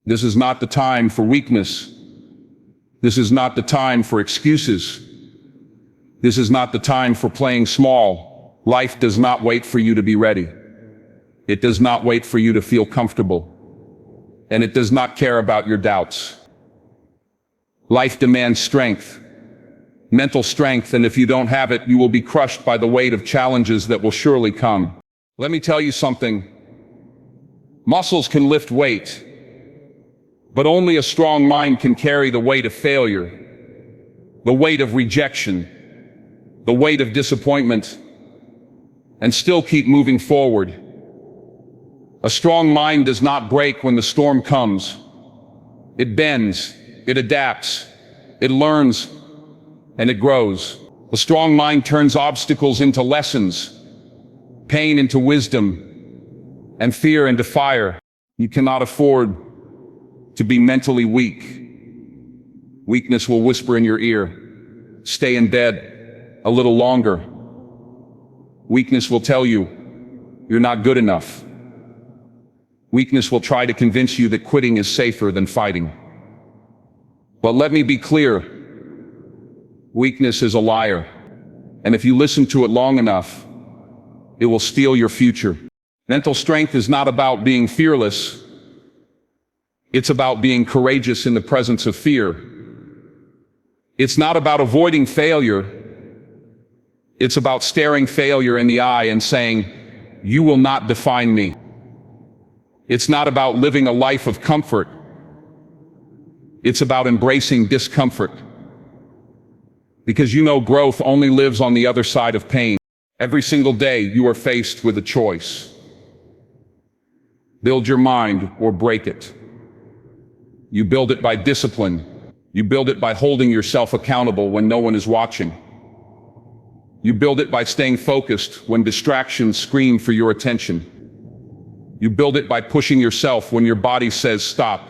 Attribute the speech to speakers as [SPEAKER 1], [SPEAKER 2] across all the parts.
[SPEAKER 1] This is not the time for weakness. This is not the time for excuses. This is not the time for playing small. Life does not wait for you to be ready. It does not wait for you to feel comfortable. And it does not care about your doubts. Life demands strength, mental strength, and if you don't have it, you will be crushed by the weight of challenges that will surely come. Let me tell you something. Muscles can lift weight, but only a strong mind can carry the weight of failure, the weight of rejection, the weight of disappointment, and still keep moving forward. A strong mind does not break when the storm comes. It bends, it adapts, it learns, and it grows. A strong mind turns obstacles into lessons, pain into wisdom, and fear into fire. You cannot afford to be mentally weak. Weakness will whisper in your ear, stay in bed a little longer. Weakness will tell you, you're not good enough. Weakness will try to convince you that quitting is safer than fighting. But let me be clear, weakness is a liar. And if you listen to it long enough, it will steal your future. Mental strength is not about being fearless. It's about being courageous in the presence of fear. It's not about avoiding failure. It's about staring failure in the eye and saying, "You will not define me." It's not about living a life of comfort. It's about embracing discomfort. Because you know growth only lives on the other side of pain. Every single day you are faced with a choice. Build your mind or break it. You build it by discipline. You build it by holding yourself accountable when no one is watching. You build it by staying focused when distractions scream for your attention. You build it by pushing yourself when your body says stop,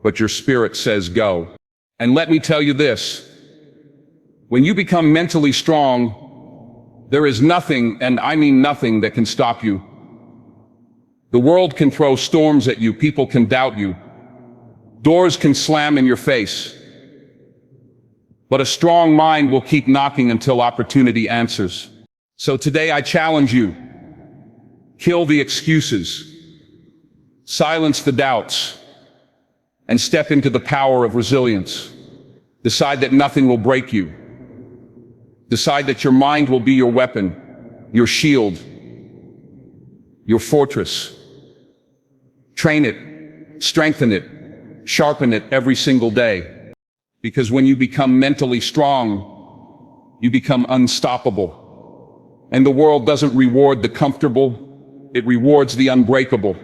[SPEAKER 1] but your spirit says go. And let me tell you this, when you become mentally strong, there is nothing, and I mean nothing, that can stop you. The world can throw storms at you, people can doubt you, doors can slam in your face, but a strong mind will keep knocking until opportunity answers. So today I challenge you. Kill the excuses, silence the doubts, and step into the power of resilience. Decide that nothing will break you. Decide that your mind will be your weapon, your shield, your fortress. Train it, strengthen it, sharpen it every single day. Because when you become mentally strong, you become unstoppable. And the world doesn't reward the comfortable, it rewards the unbreakable.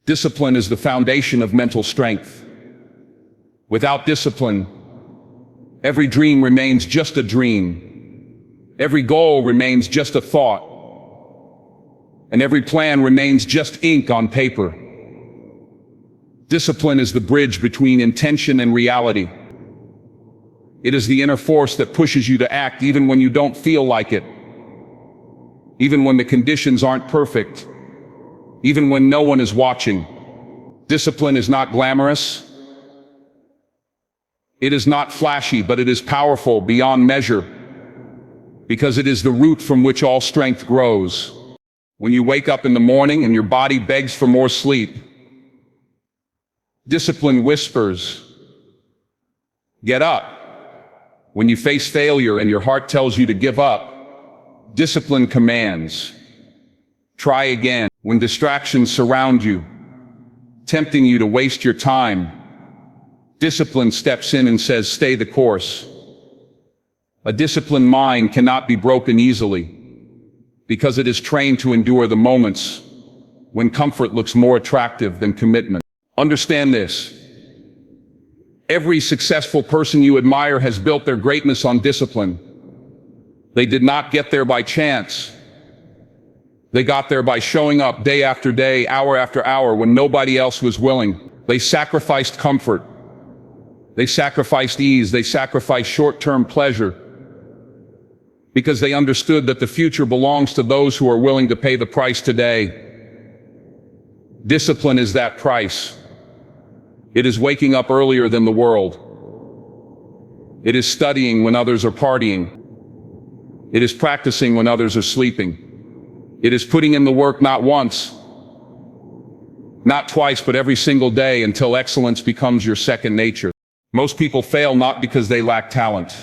[SPEAKER 1] Discipline is the foundation of mental strength. Without discipline, every dream remains just a dream. Every goal remains just a thought. And every plan remains just ink on paper. Discipline is the bridge between intention and reality. It is the inner force that pushes you to act even when you don't feel like it. Even when the conditions aren't perfect. Even when no one is watching. Discipline is not glamorous. It is not flashy, but it is powerful beyond measure, because it is the root from which all strength grows. When you wake up in the morning and your body begs for more sleep, discipline whispers, "Get up." When you face failure and your heart tells you to give up, discipline commands, "Try again." When distractions surround you, tempting you to waste your time, discipline steps in and says, "Stay the course." A disciplined mind cannot be broken easily, because it is trained to endure the moments when comfort looks more attractive than commitment. Understand this. Every successful person you admire has built their greatness on discipline. They did not get there by chance. They got there by showing up day after day, hour after hour, when nobody else was willing. They sacrificed comfort. They sacrificed ease. They sacrificed short-term pleasure, because they understood that the future belongs to those who are willing to pay the price today. Discipline is that price. It is waking up earlier than the world. It is studying when others are partying. It is practicing when others are sleeping. It is putting in the work not once, not twice, but every single day until excellence becomes your second nature. Most people fail not because they lack talent,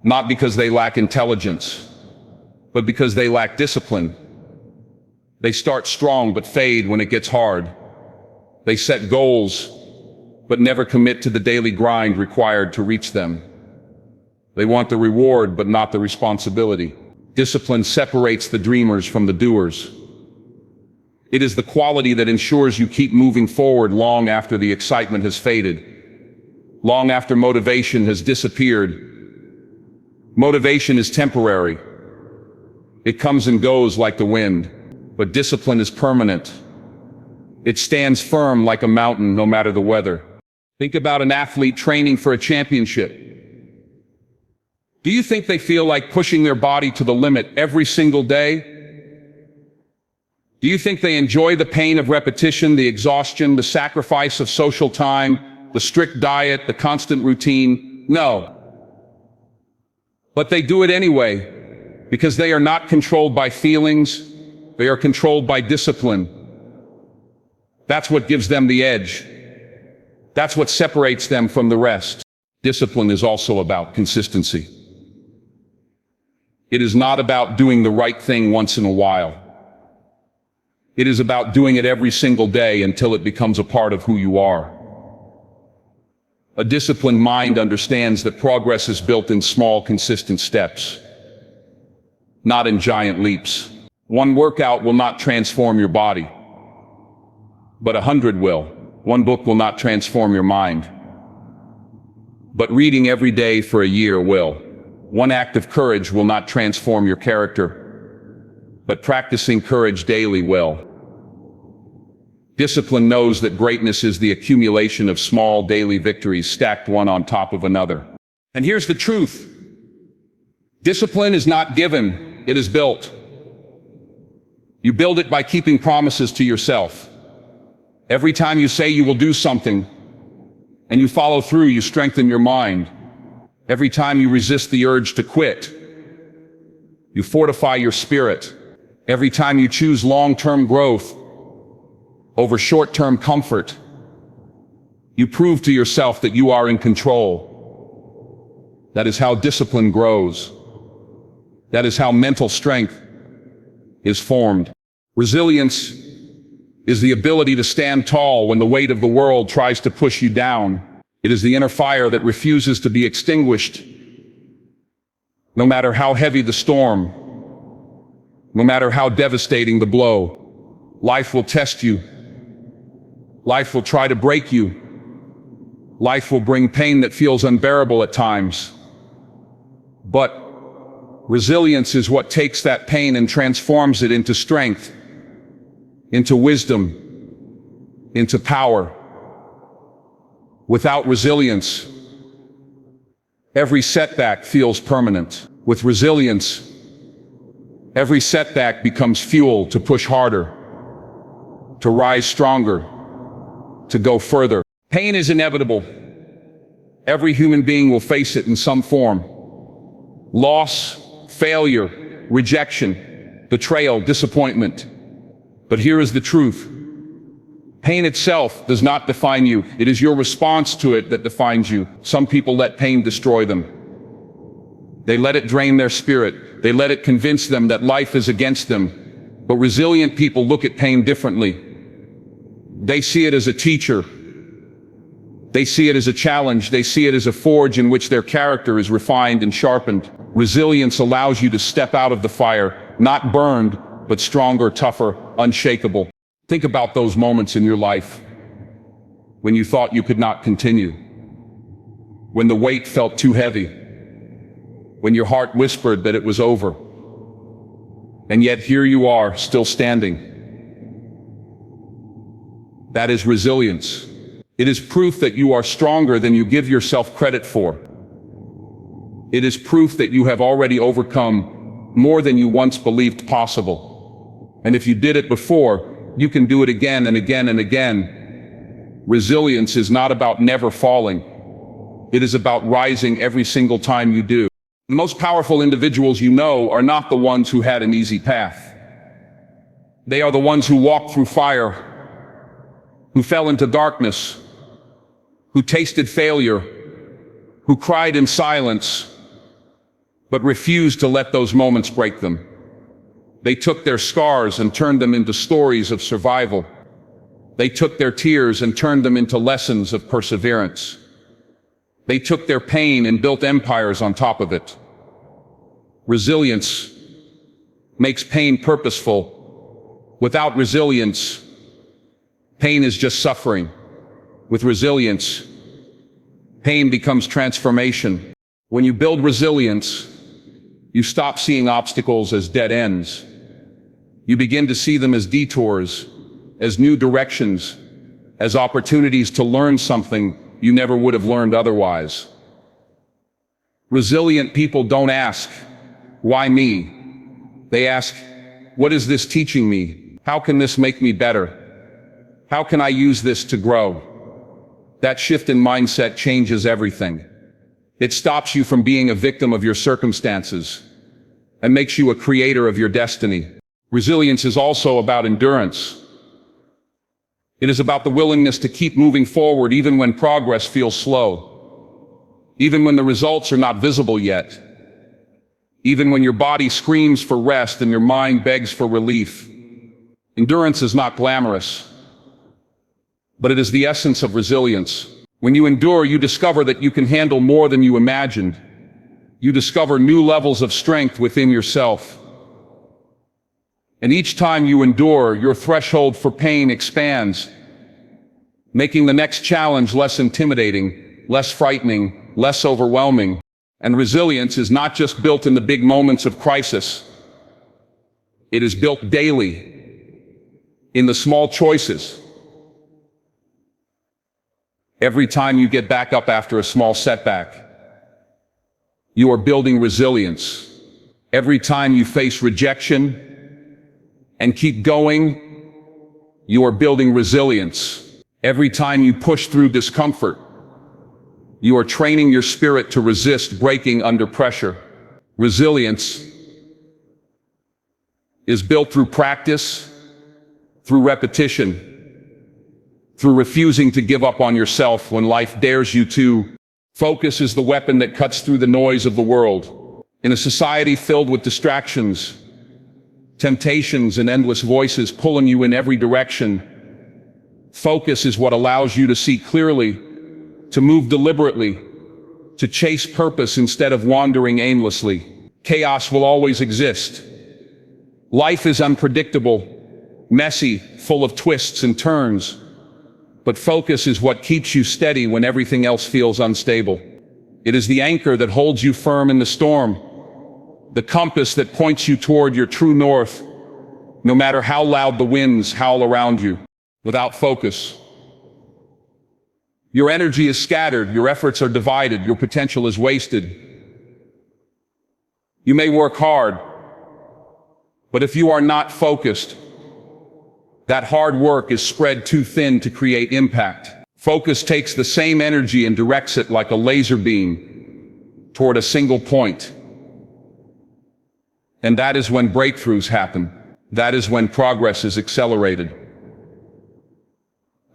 [SPEAKER 1] not because they lack intelligence, but because they lack discipline. They start strong but fade when it gets hard. They set goals but never commit to the daily grind required to reach them. They want the reward but not the responsibility. Discipline separates the dreamers from the doers. It is the quality that ensures you keep moving forward long after the excitement has faded, long after motivation has disappeared. Motivation is temporary. It comes and goes like the wind, but discipline is permanent. It stands firm like a mountain no matter the weather. Think about an athlete training for a championship. Do you think they feel like pushing their body to the limit every single day? Do you think they enjoy the pain of repetition, the exhaustion, the sacrifice of social time, the strict diet, the constant routine? No. But they do it anyway, because they are not controlled by feelings, they are controlled by discipline. That's what gives them the edge. That's what separates them from the rest. Discipline is also about consistency. It is not about doing the right thing once in a while. It is about doing it every single day until it becomes a part of who you are. A disciplined mind understands that progress is built in small, consistent steps, not in giant leaps. One workout will not transform your body, but 100 will. One book will not transform your mind, but reading every day for a year will. One act of courage will not transform your character, but practicing courage daily will. Discipline knows that greatness is the accumulation of small daily victories stacked one on top of another. And here's the truth. Discipline is not given, it is built. You build it by keeping promises to yourself. Every time you say you will do something, and you follow through, you strengthen your mind. Every time you resist the urge to quit, you fortify your spirit. Every time you choose long-term growth over short-term comfort, you prove to yourself that you are in control. That is how discipline grows. That is how mental strength is formed. Resilience is the ability to stand tall when the weight of the world tries to push you down. It is the inner fire that refuses to be extinguished. No matter how heavy the storm, no matter how devastating the blow, life will test you. Life will try to break you. Life will bring pain that feels unbearable at times. But resilience is what takes that pain and transforms it into strength, into wisdom, into power. Without resilience, every setback feels permanent. With resilience, every setback becomes fuel to push harder, to rise stronger, to go further. Pain is inevitable. Every human being will face it in some form. Loss, failure, rejection, betrayal, disappointment. But here is the truth. Pain itself does not define you. It is your response to it that defines you. Some people let pain destroy them. They let it drain their spirit. They let it convince them that life is against them. But resilient people look at pain differently. They see it as a teacher. They see it as a challenge. They see it as a forge in which their character is refined and sharpened. Resilience allows you to step out of the fire, not burned, but stronger, tougher, unshakable. Think about those moments in your life when you thought you could not continue, when the weight felt too heavy, when your heart whispered that it was over, and yet here you are, still standing. That is resilience. It is proof that you are stronger than you give yourself credit for. It is proof that you have already overcome more than you once believed possible. And if you did it before, you can do it again and again and again. Resilience is not about never falling. It is about rising every single time you do. The most powerful individuals you know are not the ones who had an easy path. They are the ones who walked through fire, who fell into darkness, who tasted failure, who cried in silence, but refused to let those moments break them. They took their scars and turned them into stories of survival. They took their tears and turned them into lessons of perseverance. They took their pain and built empires on top of it. Resilience makes pain purposeful. Without resilience, pain is just suffering. With resilience, pain becomes transformation. When you build resilience, you stop seeing obstacles as dead ends. You begin to see them as detours, as new directions, as opportunities to learn something you never would have learned otherwise. Resilient people don't ask, "Why me?" They ask, "What is this teaching me? How can this make me better? How can I use this to grow?" That shift in mindset changes everything. It stops you from being a victim of your circumstances and makes you a creator of your destiny. Resilience is also about endurance. It is about the willingness to keep moving forward even when progress feels slow, even when the results are not visible yet, even when your body screams for rest and your mind begs for relief. Endurance is not glamorous, but it is the essence of resilience. When you endure, you discover that you can handle more than you imagined. You discover new levels of strength within yourself. And each time you endure, your threshold for pain expands, making the next challenge less intimidating, less frightening, less overwhelming. And resilience is not just built in the big moments of crisis. It is built daily, in the small choices. Every time you get back up after a small setback, you are building resilience. Every time you face rejection and keep going, you are building resilience. Every time you push through discomfort, you are training your spirit to resist breaking under pressure. Resilience is built through practice, through repetition, through refusing to give up on yourself when life dares you to. Focus is the weapon that cuts through the noise of the world. In a society filled with distractions, temptations, and endless voices pulling you in every direction, focus is what allows you to see clearly, to move deliberately, to chase purpose instead of wandering aimlessly. Chaos will always exist. Life is unpredictable, messy, full of twists and turns. But focus is what keeps you steady when everything else feels unstable. It is the anchor that holds you firm in the storm, the compass that points you toward your true north, no matter how loud the winds howl around you. Without focus, your energy is scattered, your efforts are divided, your potential is wasted. You may work hard, but if you are not focused, that hard work is spread too thin to create impact. Focus takes the same energy and directs it like a laser beam toward a single point. And that is when breakthroughs happen. That is when progress is accelerated.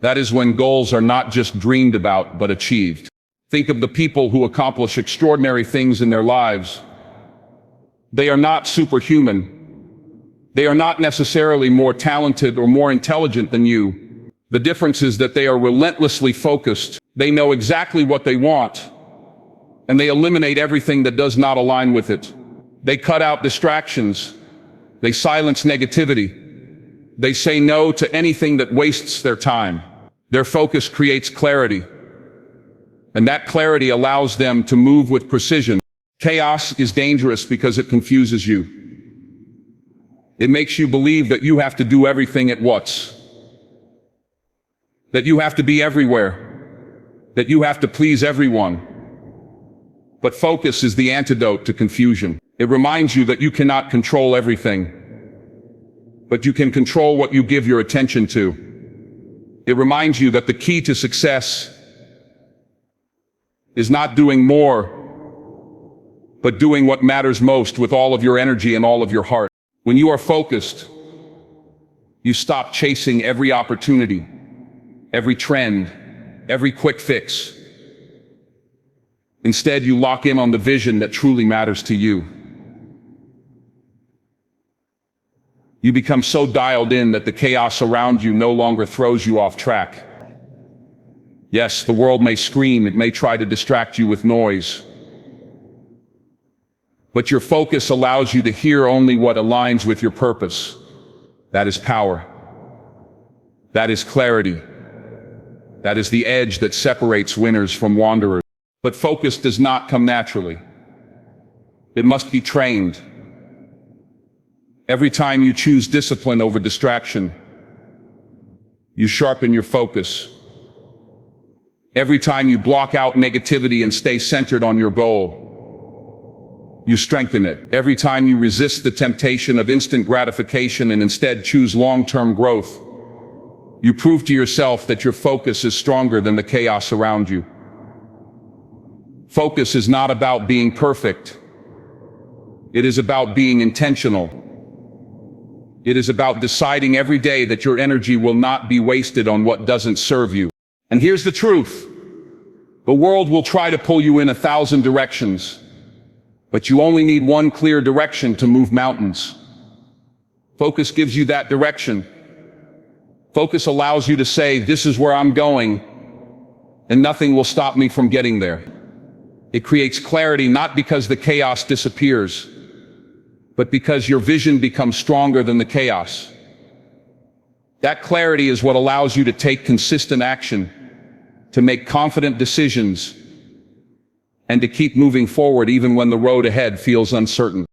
[SPEAKER 1] That is when goals are not just dreamed about, but achieved. Think of the people who accomplish extraordinary things in their lives. They are not superhuman. They are not necessarily more talented or more intelligent than you. The difference is that they are relentlessly focused. They know exactly what they want, and they eliminate everything that does not align with it. They cut out distractions. They silence negativity. They say no to anything that wastes their time. Their focus creates clarity, and that clarity allows them to move with precision. Chaos is dangerous because it confuses you. It makes you believe that you have to do everything at once, that you have to be everywhere, that you have to please everyone. But focus is the antidote to confusion. It reminds you that you cannot control everything, but you can control what you give your attention to. It reminds you that the key to success is not doing more, but doing what matters most with all of your energy and all of your heart. When you are focused, you stop chasing every opportunity, every trend, every quick fix. Instead, you lock in on the vision that truly matters to you. You become so dialed in that the chaos around you no longer throws you off track. Yes, the world may scream, it may try to distract you with noise. But your focus allows you to hear only what aligns with your purpose. That is power. That is clarity. That is the edge that separates winners from wanderers. But focus does not come naturally. It must be trained. Every time you choose discipline over distraction, you sharpen your focus. Every time you block out negativity and stay centered on your goal, you strengthen it. Every time you resist the temptation of instant gratification and instead choose long-term growth, you prove to yourself that your focus is stronger than the chaos around you. Focus is not about being perfect. It is about being intentional. It is about deciding every day that your energy will not be wasted on what doesn't serve you. And here's the truth. The world will try to pull you in 1,000 directions, but you only need one clear direction to move mountains. Focus gives you that direction. Focus allows you to say, this is where I'm going, and nothing will stop me from getting there. It creates clarity not because the chaos disappears, but because your vision becomes stronger than the chaos. That clarity is what allows you to take consistent action, to make confident decisions, and to keep moving forward even when the road ahead feels uncertain.